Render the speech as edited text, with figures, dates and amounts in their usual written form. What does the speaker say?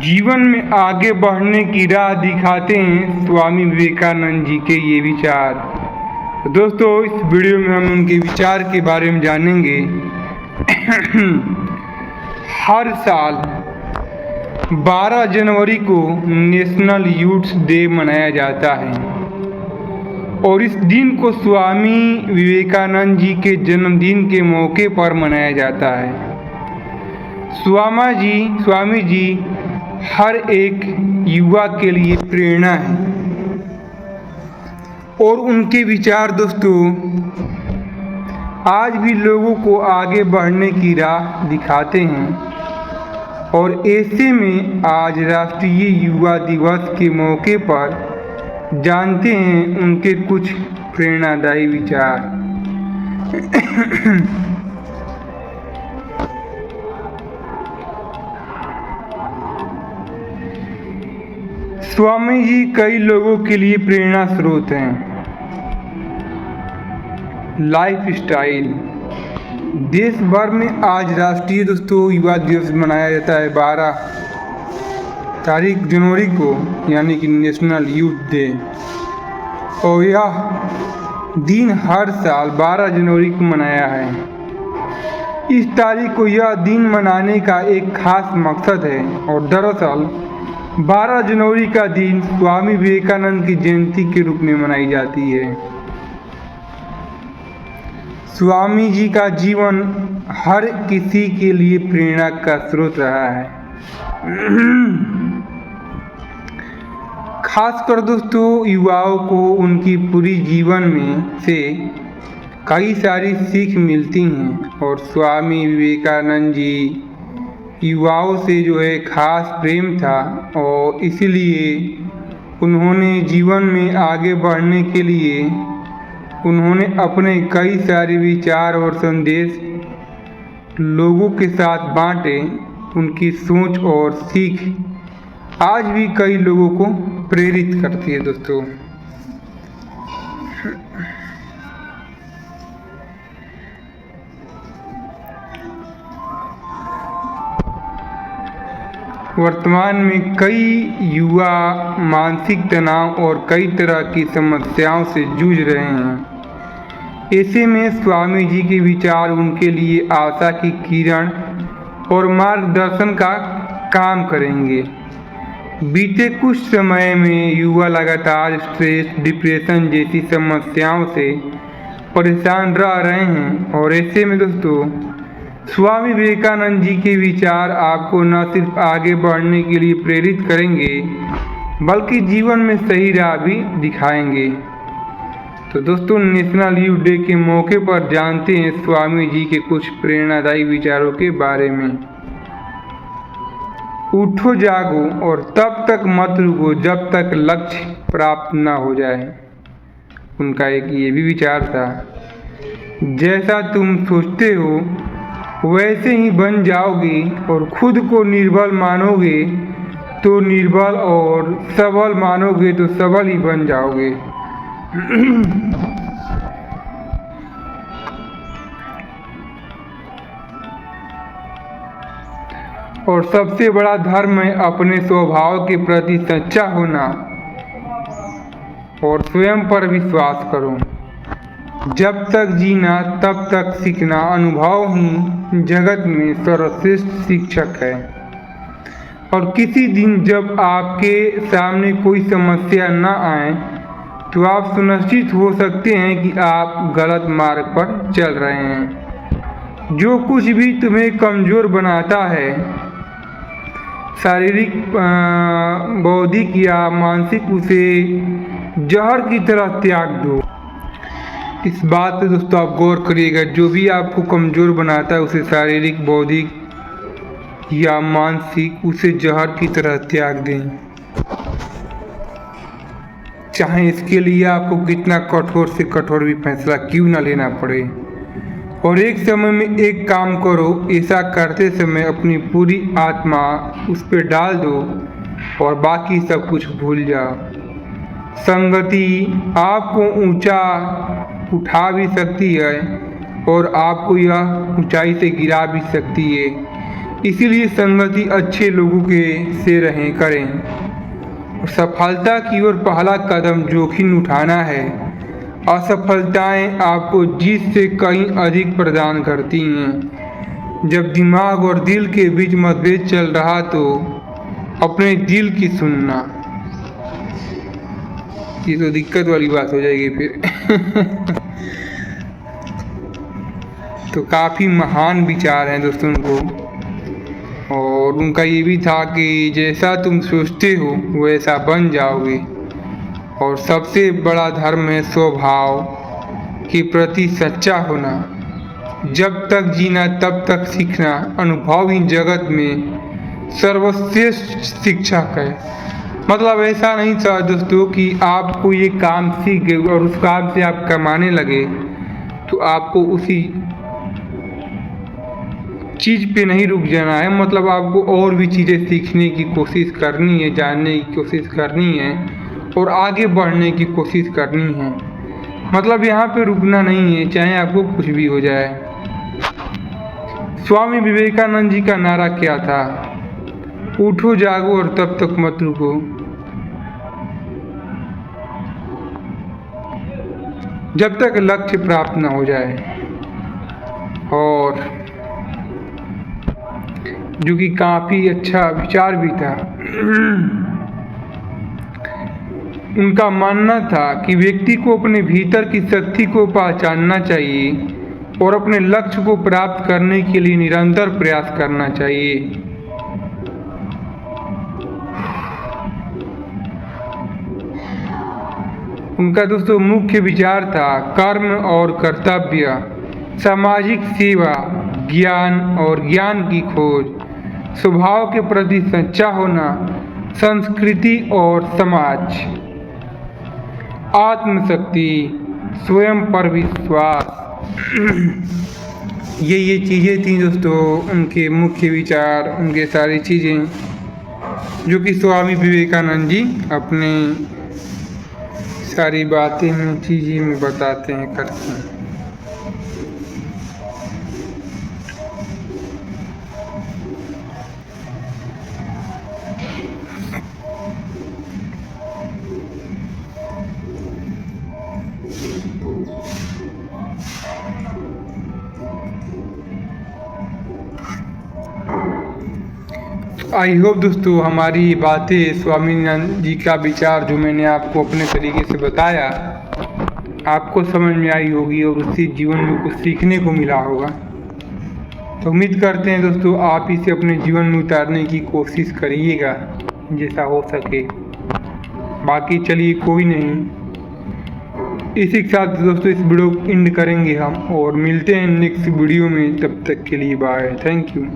जीवन में आगे बढ़ने की राह दिखाते हैं स्वामी विवेकानंद जी के ये विचार। तो दोस्तों, इस वीडियो में हम उनके विचार के बारे में जानेंगे। हर साल 12 जनवरी को नेशनल यूथ डे मनाया जाता है और इस दिन को स्वामी विवेकानंद जी के जन्मदिन के मौके पर मनाया जाता है। स्वामी जी हर एक युवा के लिए प्रेरणा है और उनके विचार दोस्तों आज भी लोगों को आगे बढ़ने की राह दिखाते हैं। और ऐसे में आज राष्ट्रीय युवा दिवस के मौके पर जानते हैं उनके कुछ प्रेरणादायी विचार। स्वामी जी कई लोगों के लिए प्रेरणा स्रोत हैं। Life style. देश भर में आज राष्ट्रीय दोस्तों युवा दिवस मनाया जाता है 12 जनवरी को, यानी कि नेशनल यूथ डे। और यह दिन हर साल 12 जनवरी को मनाया है। इस तारीख को यह दिन मनाने का एक खास मकसद है और दरअसल 12 जनवरी का दिन स्वामी विवेकानंद की जयंती के रूप में मनाई जाती है। स्वामी जी का जीवन हर किसी के लिए प्रेरणा का स्रोत रहा है। खासकर दोस्तों युवाओं को उनकी पूरी जीवन में से कई सारी सीख मिलती हैं और स्वामी विवेकानंद जी युवाओं से जो है खास प्रेम था और इसीलिए उन्होंने जीवन में आगे बढ़ने के लिए उन्होंने अपने कई सारे विचार और संदेश लोगों के साथ बांटे। उनकी सोच और सीख आज भी कई लोगों को प्रेरित करती है दोस्तों। वर्तमान में कई युवा मानसिक तनाव और कई तरह की समस्याओं से जूझ रहे हैं। ऐसे में स्वामी जी के विचार उनके लिए आशा की किरण और मार्गदर्शन का काम करेंगे। बीते कुछ समय में युवा लगातार स्ट्रेस, डिप्रेशन जैसी समस्याओं से परेशान रह रहे हैं और ऐसे में दोस्तों स्वामी विवेकानंद जी के विचार आपको न सिर्फ आगे बढ़ने के लिए प्रेरित करेंगे बल्कि जीवन में सही राह भी दिखाएंगे। तो दोस्तों, नेशनल यूथ डे के मौके पर जानते हैं स्वामी जी के कुछ प्रेरणादायी विचारों के बारे में। उठो, जागो और तब तक मत रुको जब तक लक्ष्य प्राप्त न हो जाए। उनका एक ये भी विचार था, जैसा तुम सोचते हो वैसे ही बन जाओगे और खुद को निर्बल मानोगे तो निर्बल और सबल मानोगे तो सबल ही बन जाओगे। और सबसे बड़ा धर्म है अपने स्वभाव के प्रति सच्चा होना और स्वयं पर विश्वास करो। जब तक जीना तब तक सीखना, अनुभव ही जगत में सर्वश्रेष्ठ शिक्षक है। और किसी दिन जब आपके सामने कोई समस्या न आए तो आप सुनिश्चित हो सकते हैं कि आप गलत मार्ग पर चल रहे हैं। जो कुछ भी तुम्हें कमज़ोर बनाता है, शारीरिक, बौद्धिक या मानसिक, उसे जहर की तरह त्याग दो। इस बात पे दोस्तों आप गौर करिएगा, जो भी आपको कमज़ोर बनाता है उसे शारीरिक, बौद्धिक या मानसिक, उसे जहर की तरह त्याग दें, चाहे इसके लिए आपको कितना कठोर से कठोर भी फैसला क्यों ना लेना पड़े। और एक समय में एक काम करो, ऐसा करते समय अपनी पूरी आत्मा उस पर डाल दो और बाकी सब कुछ भूल जाओ। संगति आपको ऊंचा उठा भी सकती है और आपको यह ऊंचाई से गिरा भी सकती है। इसीलिए संगति अच्छे लोगों के से रहें करें। और सफलता की ओर पहला कदम जोखिम उठाना है। असफलताएं आपको जीत से कहीं अधिक प्रदान करती हैं। जब दिमाग और दिल के बीच मतभेद चल रहा तो अपने दिल की सुनना। ये तो दिक्कत वाली बात हो जाएगी फिर। तो काफ़ी महान विचार हैं दोस्तों उनको, और उनका ये भी था कि जैसा तुम सोचते हो वैसा बन जाओगे। और सबसे बड़ा धर्म है स्वभाव के प्रति सच्चा होना। जब तक जीना तब तक सीखना अनुभव ही जगत में सर्वश्रेष्ठ शिक्षक है। मतलब ऐसा नहीं था दोस्तों कि आप कोई एक काम सीख गए और उस काम से आप कमाने लगे तो आपको उसी चीज़ पे नहीं रुक जाना है। मतलब आपको और भी चीज़ें सीखने की कोशिश करनी है, जानने की कोशिश करनी है और आगे बढ़ने की कोशिश करनी है। मतलब यहाँ पे रुकना नहीं है, चाहे आपको कुछ भी हो जाए। स्वामी विवेकानंद जी का नारा क्या था? उठो जागो और तब तक मत रुको। जब तक लक्ष्य प्राप्त न हो जाए। और जो कि काफ़ी अच्छा विचार भी था। उनका मानना था कि व्यक्ति को अपने भीतर की शक्ति को पहचानना चाहिए और अपने लक्ष्य को प्राप्त करने के लिए निरंतर प्रयास करना चाहिए। उनका दोस्तों मुख्य विचार था कर्म और कर्तव्य, सामाजिक सेवा, ज्ञान और ज्ञान की खोज, स्वभाव के प्रति सच्चा होना, संस्कृति और समाज, आत्मशक्ति, स्वयं पर विश्वास। ये चीज़ें थी दोस्तों उनके मुख्य विचार, उनके सारी चीज़ें जो कि स्वामी विवेकानंद जी अपने सारी बातें में चीज़ें में बताते हैं, करते हैं। आई होप दोस्तों हमारी ये बातें, स्वामीनाथन जी का विचार जो मैंने आपको अपने तरीके से बताया, आपको समझ में आई होगी और उससे जीवन में कुछ सीखने को मिला होगा। तो उम्मीद करते हैं दोस्तों आप इसे अपने जीवन में उतारने की कोशिश करिएगा जैसा हो सके। बाकी चलिए कोई नहीं, इसी के साथ दोस्तों इस वीडियो को एंड करेंगे हम और मिलते हैं नेक्स्ट वीडियो में। तब तक के लिए बाय, थैंक यू।